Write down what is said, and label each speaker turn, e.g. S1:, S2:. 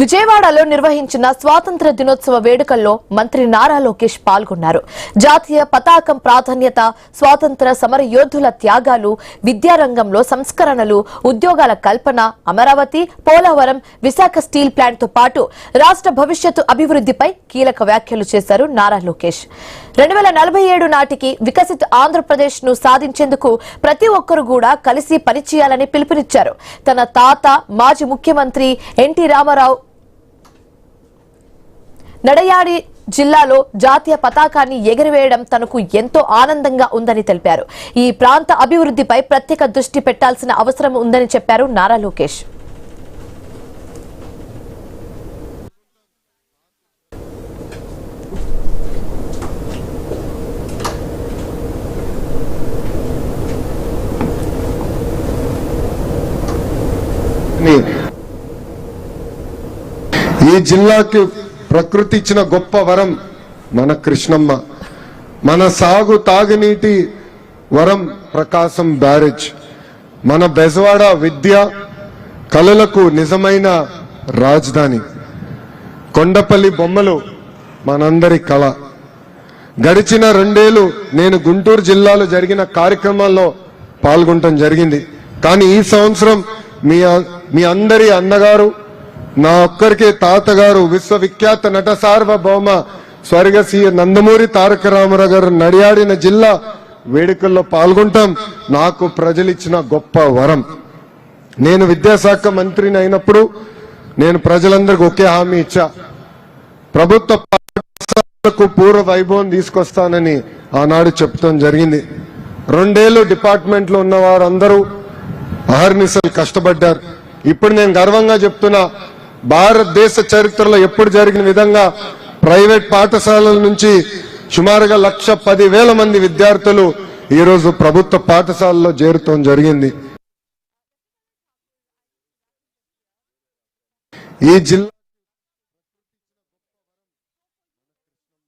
S1: విజయవాడలో నిర్వహించిన స్వాతంత్ర దినోత్సవ వేడుకల్లో మంత్రి నారా లోకేష్ పాల్గొన్నారు. జాతీయ పతాకం ప్రాధాన్యత, స్వాతంత్ర సమర యోధుల త్యాగాలు, విద్యారంగంలో సంస్కరణలు, ఉద్యోగాల కల్పన, అమరావతి, పోలవరం, విశాఖ స్టీల్ ప్లాంట్ తో పాటు రాష్ట్ర భవిష్యత్తు అభివృద్ధిపై కీలక వ్యాఖ్యలు చేశారు నారా లోకేష్. 2047 నాటికి వికసిత ఆంధ్రప్రదేశ్ ను సాధించేందుకు ప్రతి ఒక్కరూ కూడా కలిసి పనిచేయాలని పిలుపునిచ్చారు. తన తాత మాజీ ముఖ్యమంత్రి ఎన్టీ రామారావు నడయాడి జిల్లాలో జాతీయ పతాకాన్ని ఎగురవేయడం తనకు ఎంతో ఆనందంగా ఉందని తెలిపారు. ఈ ప్రాంత అభివృద్ధిపై ప్రత్యేక దృష్టి పెట్టాల్సిన అవసరం ఉందని చెప్పారు నారా లోకేష్.
S2: ఈ జిల్లాకి ప్రకృతి ఇచ్చిన గొప్ప వరం మన కృష్ణమ్మ. మన సాగు తాగునీటి వరం ప్రకాశం బ్యారేజ్. మన బెజవాడ విద్య కళలకు నిజమైన రాజధాని. కొండపల్లి బొమ్మలు మనందరి కళ. గడిచిన 2 ఏళ్లు నేను గుంటూరు జిల్లాలో జరిగిన కార్యక్రమాల్లో పాల్గొనడం జరిగింది. కానీ ఈ సంవత్సరం మీ అందరి అన్నగారు, నా ఒక్కరికి తాతగారు, విశ్వవిఖ్యాత నట సార్వభౌమ స్వర్గశ్రీ నందమూరి తారక రామారావు గారు నడియాడిన జిల్లా వేడుకల్లో పాల్గొంటాం నాకు ప్రజలిచ్చిన గొప్ప వరం. నేను విద్యాశాఖ మంత్రిని అయినప్పుడు నేను ప్రజలందరికీ ఒకే హామీ ఇచ్చా. ప్రభుత్వ పాఠశాలకు పూర్వ వైభవం తీసుకొస్తానని ఆనాడు చెప్తాం జరిగింది. 2 ఏళ్లు డిపార్ట్మెంట్ లో ఉన్న వారందరూ అహర్నిశలు కష్టపడ్డారు. ఇప్పుడు నేను గర్వంగా చెప్తున్నా, భారతదేశ చరిత్రలో ఎప్పుడు జరిగిన విధంగా ప్రైవేట్ పాఠశాలల నుంచి సుమారుగా 1,10,000 మంది విద్యార్థులు ఈరోజు ప్రభుత్వ పాఠశాలలో చేరటం జరిగింది. ఈ జిల్లా